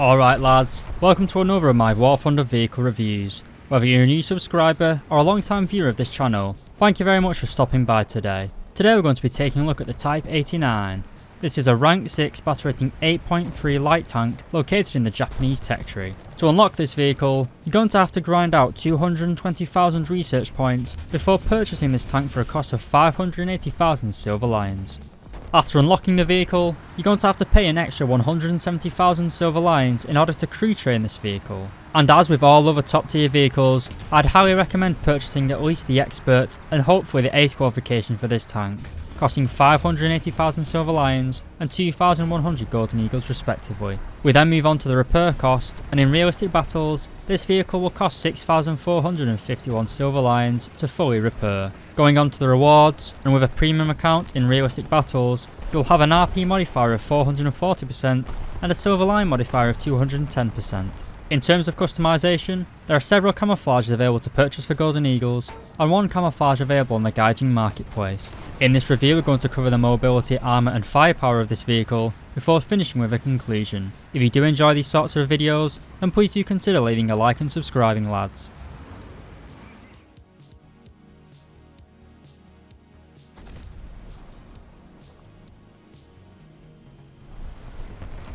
Alright lads, welcome to another of my War Thunder vehicle reviews. Whether you're a new subscriber or a long time viewer of this channel, thank you very much for stopping by today. Today we're going to be taking a look at the Type 89. This is a rank 6 battle rating 8.3 light tank located in the Japanese tech tree. To unlock this vehicle, you're going to have to grind out 220,000 research points before purchasing this tank for a cost of 580,000 silver lions. After unlocking the vehicle, you're going to have to pay an extra 170,000 silver lions in order to crew train this vehicle. And as with all other top tier vehicles, I'd highly recommend purchasing at least the expert and hopefully the ace qualification for this tank, costing 580,000 silver lions and 2,100 golden eagles respectively. We then move on to the repair cost, and in realistic battles, this vehicle will cost 6,451 silver lions to fully repair. Going on to the rewards, and with a premium account in realistic battles, you'll have an RP modifier of 440% and a silver line modifier of 210%. In terms of customization, there are several camouflages available to purchase for Golden Eagles and one camouflage available on the Gaijin marketplace. In this review we're going to cover the mobility, armour and firepower of this vehicle before finishing with a conclusion. If you do enjoy these sorts of videos, then please do consider leaving a like and subscribing lads.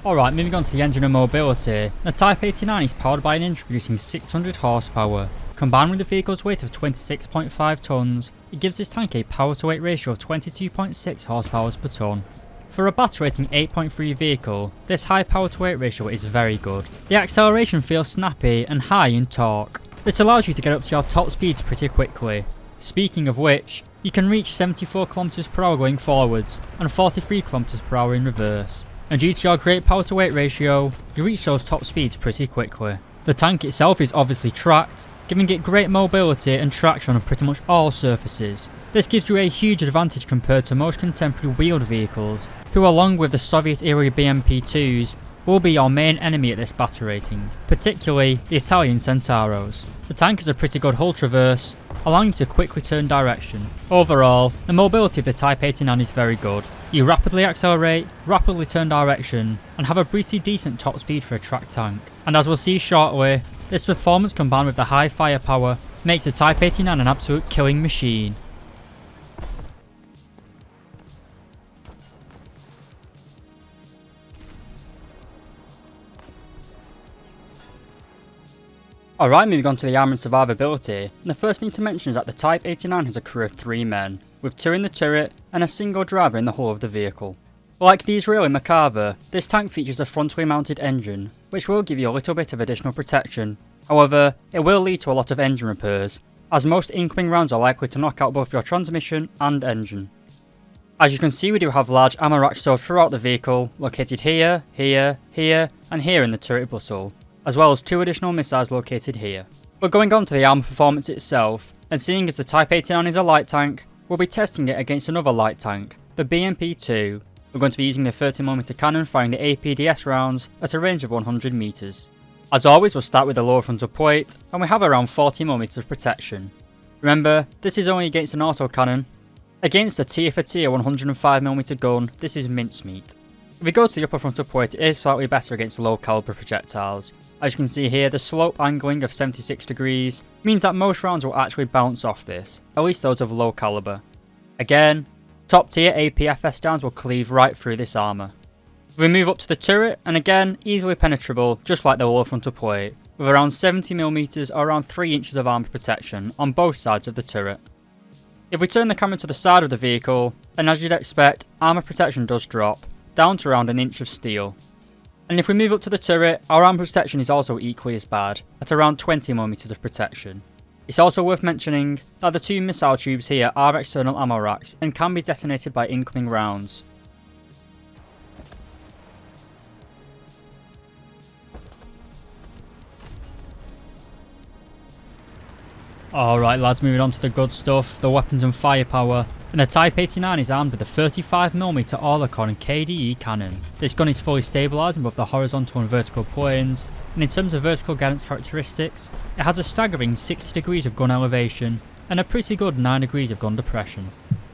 Alright, moving on to the engine and mobility, the Type 89 is powered by an engine producing 600 horsepower. Combined with the vehicle's weight of 26.5 tonnes, it gives this tank a power to weight ratio of 22.6 horsepower per tonne. For a battle rating 8.3 vehicle, this high power to weight ratio is very good. The acceleration feels snappy and high in torque. This allows you to get up to your top speeds pretty quickly. Speaking of which, you can reach 74 km per hour going forwards and 43 km per hour in reverse. And due to your great power to weight ratio, you reach those top speeds pretty quickly. The tank itself is obviously tracked, giving it great mobility and traction on pretty much all surfaces. This gives you a huge advantage compared to most contemporary wheeled vehicles, who along with the Soviet era BMP-2s, will be your main enemy at this battle rating, particularly the Italian Centauros. The tank has a pretty good hull traverse, allowing you to quickly turn direction. Overall, the mobility of the Type 89 is very good. You rapidly accelerate, rapidly turn direction, and have a pretty decent top speed for a track tank. And as we'll see shortly, this performance combined with the high firepower makes the Type 89 an absolute killing machine. Alright, moving on to the armour and survivability, and the first thing to mention is that the Type 89 has a crew of 3 men, with 2 in the turret and a single driver in the hull of the vehicle. Like the Israeli Merkava, this tank features a frontally mounted engine, which will give you a little bit of additional protection. However, it will lead to a lot of engine repairs, as most incoming rounds are likely to knock out both your transmission and engine. As you can see, we do have large ammo racks stored throughout the vehicle, located here, here, here, and here in the turret bustle, as well as 2 additional missiles located here. But going on to the armour performance itself, and seeing as the Type 89 is a light tank, we'll be testing it against another light tank, the BMP-2. We're going to be using the 30mm cannon firing the APDS rounds at a range of 100 meters. As always, we'll start with the lower frontal plate, and we have around 40mm of protection. Remember, this is only against an autocannon. Against a tier for tier 105mm gun, this is mincemeat. If we go to the upper frontal plate, it is slightly better against low caliber projectiles. As you can see here, the slope angling of 76 degrees means that most rounds will actually bounce off this, at least those of low caliber. Again, top tier APFS downs will cleave right through this armour. We move up to the turret, and again, easily penetrable, just like the lower frontal plate, with around 70mm or around 3 inches of armour protection on both sides of the turret. If we turn the camera to the side of the vehicle, and as you'd expect, armour protection does drop, down to around an inch of steel. And if we move up to the turret, our armour protection is also equally as bad, at around 20mm of protection. It's also worth mentioning that the 2 missile tubes here are external ammo racks and can be detonated by incoming rounds. Alright lads, moving on to the good stuff, the weapons and firepower. And the Type 89 is armed with a 35mm Oerlikon KDE cannon. This gun is fully stabilised in both the horizontal and vertical planes, and in terms of vertical guidance characteristics, it has a staggering 60 degrees of gun elevation and a pretty good 9 degrees of gun depression.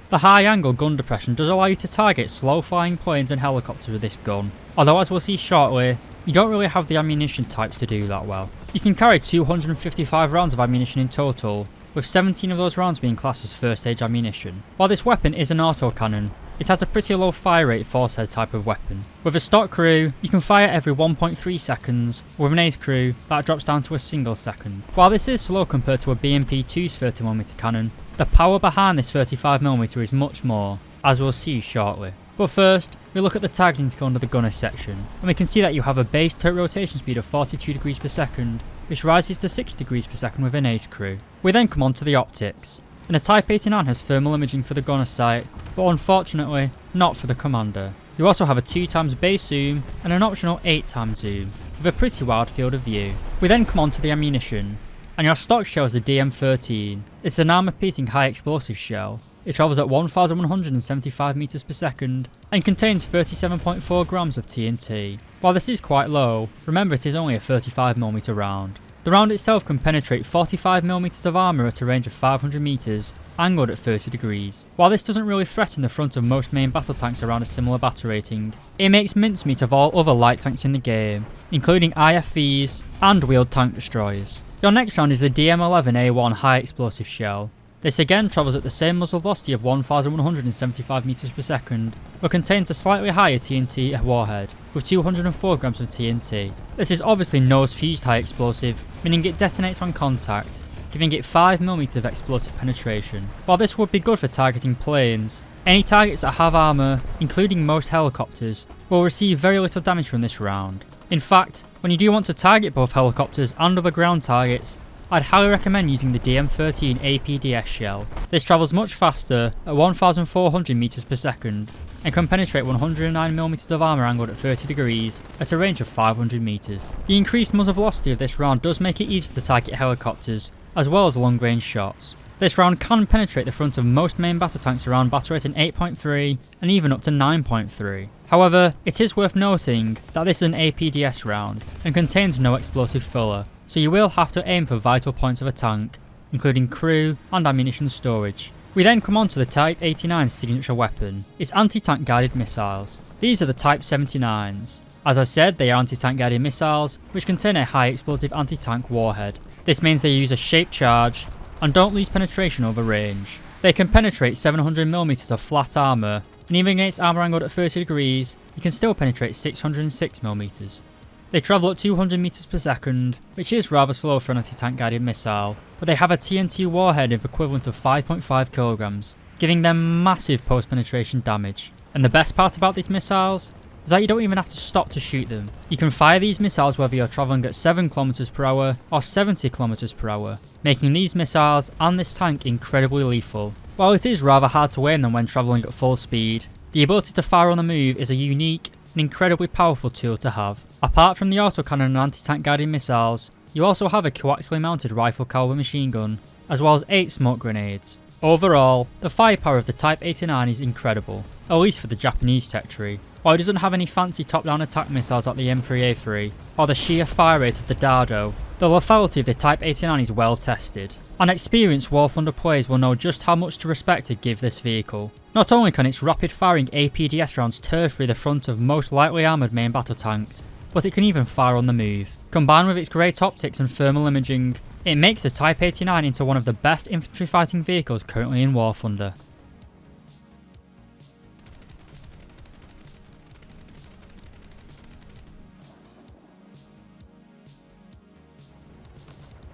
The high angle gun depression does allow you to target slow flying planes and helicopters with this gun, although as we'll see shortly, you don't really have the ammunition types to do that well. You can carry 255 rounds of ammunition in total, with 17 of those rounds being classed as first stage ammunition. While this weapon is an autocannon, it has a pretty low fire rate for said type of weapon. With a stock crew, you can fire every 1.3 seconds, with an ace crew, that drops down to a single second. While this is slow compared to a BMP2's 30mm cannon, the power behind this 35mm is much more, as we'll see shortly. But first, we look at the targeting skill under the gunner section, and we can see that you have a base turret rotation speed of 42 degrees per second, which rises to 6 degrees per second with an ace crew. We then come on to the optics, and the Type 89 has thermal imaging for the gunner sight, but unfortunately, not for the commander. You also have a 2x base zoom and an optional 8x zoom, with a pretty wide field of view. We then come on to the ammunition, and your stock shell is the DM13. It's an armor-piercing high explosive shell. It travels at 1,175 meters per second and contains 37.4 grams of TNT. While this is quite low, remember it is only a 35mm round. The round itself can penetrate 45mm of armour at a range of 500 meters, angled at 30 degrees. While this doesn't really threaten the front of most main battle tanks around a similar battle rating, it makes mincemeat of all other light tanks in the game, including IFVs and wheeled tank destroyers. Your next round is the DM11A1 high explosive shell. This again travels at the same muzzle velocity of 1,175 meters per second, but contains a slightly higher TNT warhead, with 204 grams of TNT. This is obviously nose fused high explosive, meaning it detonates on contact, giving it 5mm of explosive penetration. While this would be good for targeting planes, any targets that have armour, including most helicopters, will receive very little damage from this round. In fact, when you do want to target both helicopters and other ground targets, I'd highly recommend using the DM13 APDS shell. This travels much faster at 1,400 meters per second and can penetrate 109mm of armour angled at 30 degrees at a range of 500 meters. The increased muzzle velocity of this round does make it easier to target helicopters as well as long range shots. This round can penetrate the front of most main battle tanks around battle rating 8.3 and even up to 9.3. However, it is worth noting that this is an APDS round and contains no explosive filler, so you will have to aim for vital points of a tank, including crew and ammunition storage. We then come on to the Type 89's signature weapon, its anti-tank guided missiles. These are the Type 79s. As I said, they are anti-tank guided missiles, which contain a high explosive anti-tank warhead. This means they use a shaped charge, and don't lose penetration over range. They can penetrate 700mm of flat armour, and even against armour angled at 30 degrees, you can still penetrate 606mm. They travel at 200 meters per second, which is rather slow for an anti-tank guided missile, but they have a TNT warhead of equivalent of 5.5 kilograms, giving them massive post-penetration damage. And the best part about these missiles is that you don't even have to stop to shoot them. You can fire these missiles whether you're travelling at 7 km per hour or 70 km per hour, making these missiles and this tank incredibly lethal. While it is rather hard to aim them when travelling at full speed, the ability to fire on the move is a unique and incredibly powerful tool to have. Apart from the autocannon and anti-tank guided missiles, you also have a coaxially mounted rifle caliber machine gun, as well as 8 smoke grenades. Overall, the firepower of the Type 89 is incredible, at least for the Japanese tech tree. While it doesn't have any fancy top-down attack missiles like the M3A3, or the sheer fire rate of the Dardo, the lethality of the Type 89 is well tested, and experienced War Thunder players will know just how much to respect to give this vehicle. Not only can its rapid-firing APDS rounds tear through the front of most lightly armoured main battle tanks, but it can even fire on the move. Combined with its great optics and thermal imaging, it makes the Type 89 into one of the best infantry fighting vehicles currently in War Thunder.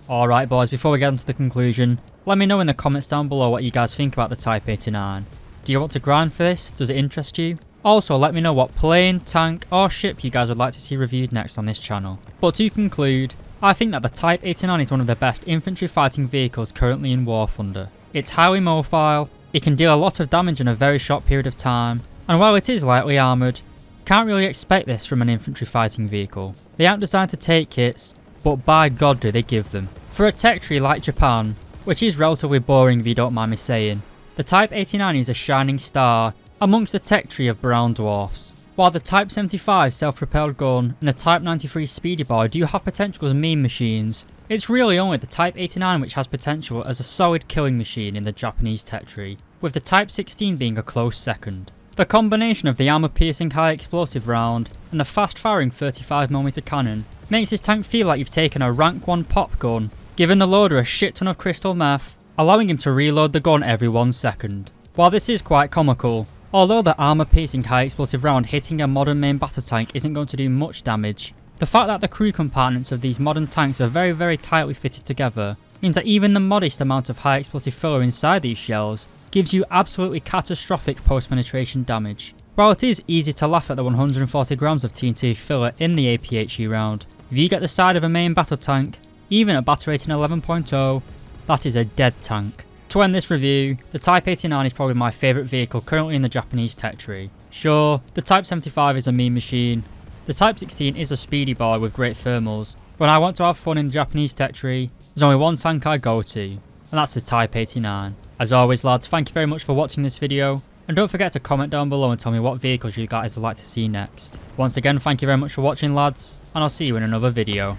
Alright boys, before we get into the conclusion, let me know in the comments down below what you guys think about the Type 89. Do you want to grind for this? Does it interest you? Also, let me know what plane, tank or ship you guys would like to see reviewed next on this channel. But to conclude, I think that the Type 89 is one of the best infantry fighting vehicles currently in War Thunder. It's highly mobile, it can deal a lot of damage in a very short period of time, and while it is lightly armoured, can't really expect this from an infantry fighting vehicle. They aren't designed to take hits, but by God do they give them. For a tech tree like Japan, which is relatively boring if you don't mind me saying, the Type 89 is a shining star amongst the tech tree of brown dwarfs. While the Type 75 self-propelled gun and the Type 93 Speedy Boy do have potential as meme machines, it's really only the Type 89 which has potential as a solid killing machine in the Japanese tech tree, with the Type 16 being a close second. The combination of the armour-piercing high explosive round and the fast-firing 35mm cannon makes this tank feel like you've taken a rank 1 pop gun, given the loader a shit ton of crystal meth, allowing him to reload the gun every 1 second. While this is quite comical, although the armour-piercing high explosive round hitting a modern main battle tank isn't going to do much damage, the fact that the crew compartments of these modern tanks are very tightly fitted together means that even the modest amount of high explosive filler inside these shells gives you absolutely catastrophic post-penetration damage. While it is easy to laugh at the 140 grams of TNT filler in the APHE round, if you get the side of a main battle tank, even at battle rating 11.0, that is a dead tank. To end this review, the Type 89 is probably my favourite vehicle currently in the Japanese tech tree. Sure, the Type 75 is a mean machine, the Type 16 is a speedy boy with great thermals, but when I want to have fun in the Japanese tech tree, there's only one tank I go to, and that's the Type 89. As always lads, thank you very much for watching this video, and don't forget to comment down below and tell me what vehicles you guys would like to see next. Once again, thank you very much for watching lads, and I'll see you in another video.